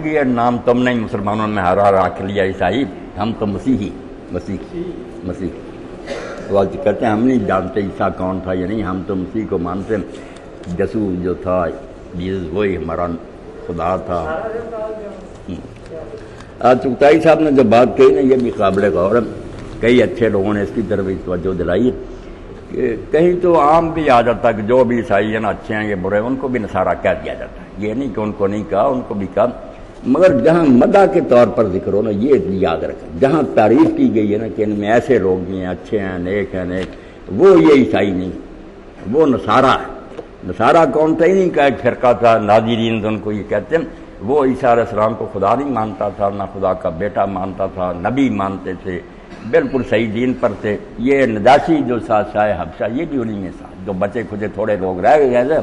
کہ یہ نام تم نے مسلمانوں میں ہر رکھ لیا عیسائی، ہم تو مسیحی مسیح وہ کہتے ہیں ہم نہیں جانتے عیسیٰ کون تھا یا نہیں، ہم تو مسیح کو مانتے ہیں، یسوع جو تھا جیسس وہی ہمارا خدا تھا۔ آج چغتائی صاحب نے جو بات کہی نا یہ بھی قابل غور ہے، کئی اچھے لوگوں نے اس کی طرف توجہ دلائی کہ کہیں تو عام بھی آ جاتا کہ جو بھی عیسائی ہیں نا اچھے ہیں یہ برے ہیں ان کو بھی نصارہ کہہ دیا جاتا ہے، یہ نہیں کہ ان کو نہیں کہا، ان کو بھی کہا، مگر جہاں مدح کے طور پر ذکر ہو نا یہ یاد رکھیں، جہاں تعریف کی گئی ہے نا کہ ان میں ایسے لوگ بھی ہیں اچھے ہیں نیک وہ یہ عیسائی نہیں، وہ نصارہ ہے۔ نصارہ کون تھا ہی نہیں کا ایک فرقہ تھا، ناظرین ان کو یہ کہتے ہیں، وہ عیسیٰ علیہ السلام کو خدا نہیں مانتا تھا، نہ خدا کا بیٹا مانتا تھا، نبی مانتے تھے، بالکل صحیح دین پر تھے۔ یہ نجاشی جو شاہ حبشہ یہ بھی انہی میں تھا، جو بچے کھچے تھوڑے لوگ رہ گئے تھے،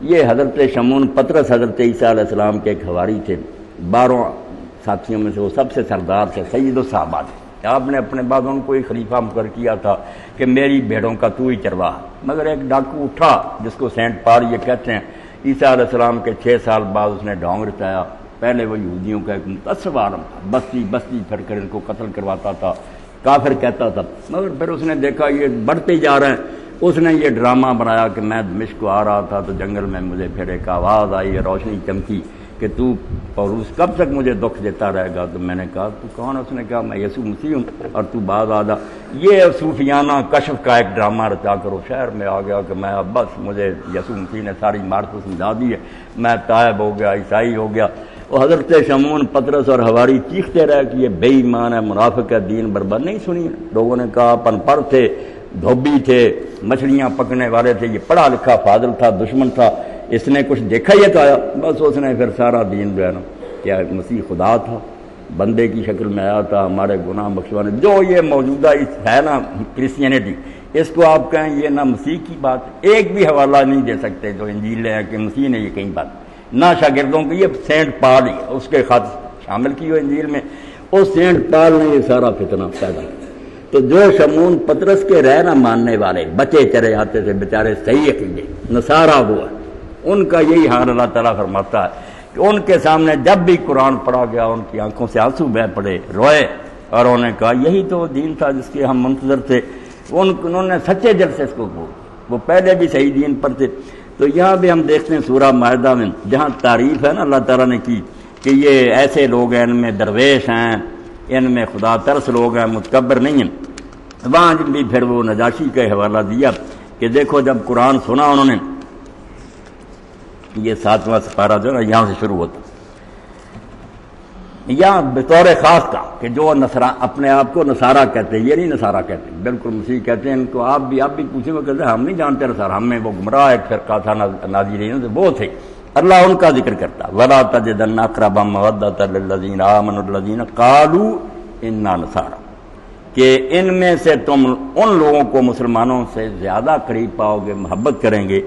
یہ حضرت شمعون پطرس حضرت عیسیٰ علیہ السلام کے ایک حواری تھے، 12 ساتھیوں میں سے وہ سب سے سردار تھے، سید الصحابہ تھے۔ آپ نے اپنے بعد ان کو ایک خلیفہ مقرر کیا تھا کہ میری بھیڑوں کا تو ہی چرواہ، مگر ایک ڈاکو اٹھا جس کو سینٹ پال یہ کہتے ہیں، عیسیٰ علیہ السلام کے 6 سال بعد اس نے ڈھونگ رچایا۔ پہلے وہ یہودیوں کا ایک متعصب عالم تھا، بستی بستی پھر کر ان کو قتل کرواتا تھا، کافر کہتا تھا، مگر پھر اس نے دیکھا یہ بڑھتے جا رہے ہیں، اس نے یہ ڈرامہ بنایا کہ میں دمشق کو آ رہا تھا تو جنگل میں مجھے پھر ایک آواز آئی، روشنی چمکی کہ تو پولس کب تک مجھے دکھ دیتا رہے گا؟ تو میں نے کہا تو کون؟ اس نے کہا میں یسوع مسیح ہوں اور تو بعد آ جا۔ یہ صوفیانہ کشف کا ایک ڈرامہ رچا کر وہ شہر میں آ گیا کہ میں اب بس مجھے یسوع مسیح نے ساری عمارتیں سمجھا دی ہے، میں تائب ہو گیا، عیسائی ہو گیا۔ وہ حضرت شمعون پطرس اور حواری چیختے رہے کہ یہ بے ایمان ہے، منافق ہے، دین برباد۔ نہیں سنی، لوگوں نے کہا ان پڑھ تھے، دھوبی تھے، مچھلیاں پکنے والے تھے، یہ پڑھا لکھا فاضل تھا، دشمن تھا، اس نے کچھ دیکھا یہ تو آیا، بس اس نے پھر سارا دین جو ہے نا کیا مسیح خدا تھا، بندے کی شکل میں آیا تھا، ہمارے گناہ بخشوانے۔ جو یہ موجودہ ہے نا کرسچینٹی، اس کو آپ کہیں یہ نہ مسیح کی بات، ایک بھی حوالہ نہیں دے سکتے جو انجیل ہے کہ مسیح نے یہ کہیں بات، نہ شاگردوں کی، یہ سینٹ پال ہی اس کے خط شامل کی ہو انجیل میں، اس سینٹ پال نے یہ سارا فتنہ پیدا کیا۔ تو جو شمعون پطرس کے رہ نہ ماننے والے بچے چرے آتے تھے بیچارے صحیح عقیدے نصارہ وہ ہے، ان کا یہی حال اللہ تعالیٰ فرماتا ہے کہ ان کے سامنے جب بھی قرآن پڑھا گیا ان کی آنکھوں سے آنسو بہہ پڑے، روئے، اور انہوں نے کہا یہی تو دین تھا جس کے ہم منتظر تھے۔ انہوں نے سچے دل سے اس کو بول، وہ پہلے بھی صحیح دین پر تھے۔ تو یہاں بھی ہم دیکھتے ہیں سورہ مائدہ میں جہاں تعریف ہے نا اللہ تعالیٰ نے کی کہ یہ ایسے لوگ ہیں، ان میں درویش ہیں، ان میں خدا ترس لوگ ہیں، متکبر نہیں ہیں، وہاں بھی پھر وہ نجاشی کا حوالہ دیا کہ دیکھو جب قرآن سنا انہوں نے، یہ 7واں سپارہ جو ہے یہاں سے شروع ہوتا، یہاں بطور خاص کا کہ جو اپنے آپ کو نصارہ کہتے ہیں، یہ نہیں نصارہ کہتے، بالکل مسیح کہتے ہیں ان کو۔ آپ بھی پوچھیں وہ کہتے ہیں ہم نہیں جانتے نصارہ، ہم میں وہ گمراہ ایک فرقہ تھا ناظرین وہ تھے، اللہ ان کا ذکر کرتا وَلَا تَجِدَنَّ أَقْرَبَهُم مَّوَدَّةً لِّلَّذِينَ آمَنُوا الَّذِينَ قَالُوا إِنَّا نَصَارَىٰ، کہ ان میں سے تم ان لوگوں کو مسلمانوں سے زیادہ قریب پاؤ گے، محبت کریں گے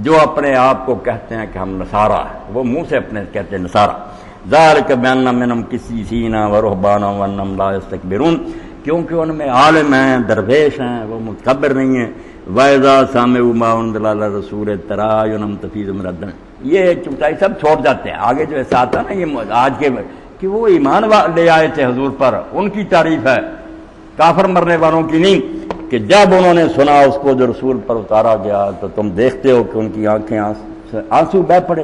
جو اپنے آپ کو کہتے ہیں کہ ہم نصارہ ہیں، وہ منہ سے اپنے کہتے ہیں نصارہ۔ ذَلِكَ بِأَنَّ مِنْهُمْ قِسِّيسِينَ وَرُهْبَانًا وَأَنَّهُمْ لَا يَسْتَكْبِرُونَ، کیونکہ ان میں عالم ہیں، درویش ہیں، وہ متکبر نہیں ہیں۔ وَإِذَا سَمِعُوا مَا أُنزِلَ إِلَى الرَّسُولِ تَرَىٰ أَعْيُنَهُمْ تَفِيضُ مِنَ الدَّمْعِ، یہ چٹائی سب چھوڑ جاتے ہیں، آگے جو ایسا آتا نا یہ آج کے کہ وہ ایمان لے آئے تھے حضور پر، ان کی تعریف ہے، کافر مرنے والوں کی نہیں، کہ جب انہوں نے سنا اس کو جو رسول پر اتارا گیا تو تم دیکھتے ہو کہ ان کی آنکھیں آنسو بہ پڑے،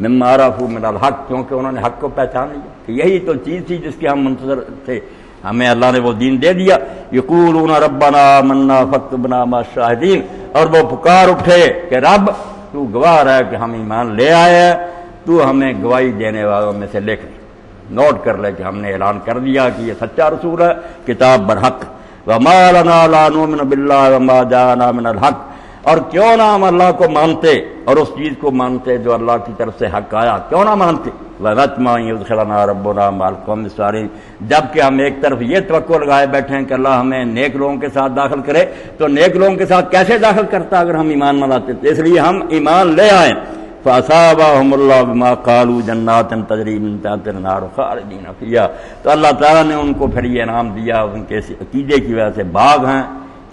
مما عرفوا من الحق، کیونکہ انہوں نے حق کو پہچان لیا کہ یہی تو چیز تھی جس کے ہم منتظر تھے، ہمیں اللہ نے وہ دین دے دیا۔ یقولون ربنا آمنا فاکتبنا مع الشاہدین، اور وہ پکار اٹھے کہ رب تو گواہ رہے کہ ہم ایمان لے آئے ہیں، تو ہمیں گواہی دینے والوں میں سے لکھ، نوٹ کر لے کہ ہم نے اعلان کر دیا کہ یہ سچا رسول ہے، کتاب برحق۔ وما لنا لا نؤمن باللہ وما جاءنا من الحق، اور کیوں نہ ہم اللہ کو مانتے اور اس چیز کو مانتے جو اللہ کی طرف سے حق آیا، کیوں نہ مانتے۔ وَنَطْمَعُ أَن يُدْخِلَنَا رَبُّنَا مَعَ الْقَوْمِ الصَّالِحِينَ، جبکہ ہم ایک طرف یہ توقع لگائے بیٹھے ہیں کہ اللہ ہمیں نیک لوگوں کے ساتھ داخل کرے، تو نیک لوگوں کے ساتھ کیسے داخل کرتا اگر ہم ایمان نہ لاتے؟ تو اس لیے ہم ایمان لے آئے۔ فَأَصَابَهُمُ اللَّهُ بِمَا قَالُوا جَنَّاتٍ تَجْرِي مِن تَحْتِهَا الْأَنْهَارُ خَالِدِينَ فِيهَا، تو اللہ تعالیٰ نے ان کو پھر یہ انعام دیا، ان کے عقیدے کی وجہ سے باغ ہیں،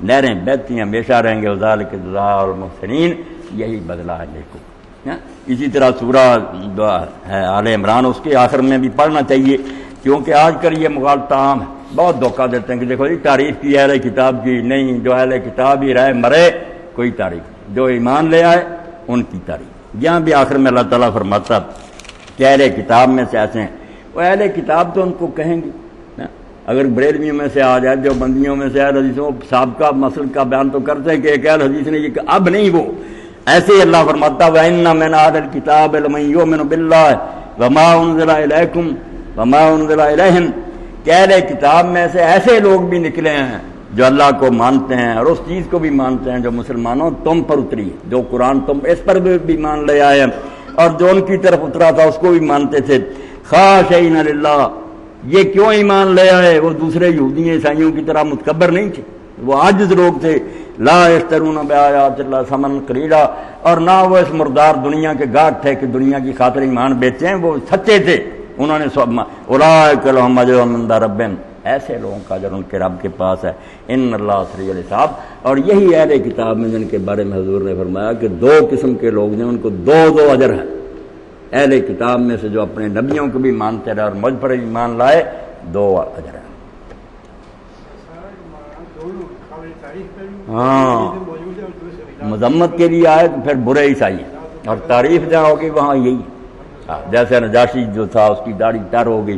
نہریں بہتی ہیں، ہمیشہ رہیں گے۔ وَذَلِكَ جَزَاءُ الْمُحْسِنِينَ، یہی بدلہ ہے نیکوں۔ اسی طرح سورہ ہے آل عمران، اس کے آخر میں بھی پڑھنا چاہیے، کیونکہ آج کل یہ مغالطہ عام ہے، بہت دھوکہ دیتے ہیں کہ دیکھو جی تعریف کی اہل کتاب کی، نہیں جو اہل کتاب ہی رہے مرے کوئی تعریف، جو ایمان لے آئے ان کی تعریف۔ یہاں بھی آخر میں اللہ تعالیٰ فرماتا کہ اہل کتاب میں سے ایسے ہیں، وہ اہل کتاب تو ان کو کہیں گے، اگر بریلویوں میں سے آ جائے، جو بندیوں میں سے اہل حدیثوں سابقہ مسل کا بیان تو کرتے ہیں کہ ایک اہل حدیث نے یہ کہ اب نہیں، وہ ایسے ہی اللہ فرماتا وَإِنَّ مِنْ أَهْلِ الْكِتَابِ لَمَن يُؤْمِنُ بِاللَّهِ وَمَا أُنزِلَ إِلَيْكُمْ وَمَا أُنزِلَ إِلَيْهِمْ کہ اہل کتاب میں سے ایسے لوگ بھی نکلے ہیں جو اللہ کو مانتے ہیں اور اس چیز کو بھی مانتے ہیں جو مسلمانوں تم پر اتری، جو قرآن تم اس پر بھی مان لے آئے اور جو ان کی طرف اترا تھا اس کو بھی مانتے تھے، خاشعین للہ، یہ کیوں ایمان لے آئے؟ وہ دوسرے یہودی عیسائیوں کی طرح متکبر نہیں تھے، وہ عاجز لوگ تھے، لا یشترون بآیات اللہ ثمنا قلیلا، اور نہ وہ اس مردار دنیا کے گاہک تھے کہ دنیا کی خاطر ایمان بیچے ہیں، وہ سچے تھے، انہوں نے اولئک لہم اجرهم عند ربہم، ایسے لوگوں کا اجر ان کے رب کے پاس ہے، ان اللہ سریع الحساب۔ اور یہی اہل کتاب میں جن کے بارے میں حضور نے فرمایا کہ دو قسم کے لوگ ہیں، ان کو دو اجر ہیں، اہل کتاب میں سے جو اپنے نبیوں کو بھی مانتے رہے اور مجھ پر ایمان لائے، دو اجر ہیں۔ ہاں، مذمت کے لیے آئے تو پھر برے عیسائی اور تعریف جہاں ہوگی وہاں یہی، جیسے نجاشی جو تھا اس کی داڑھی تر ہو گئی،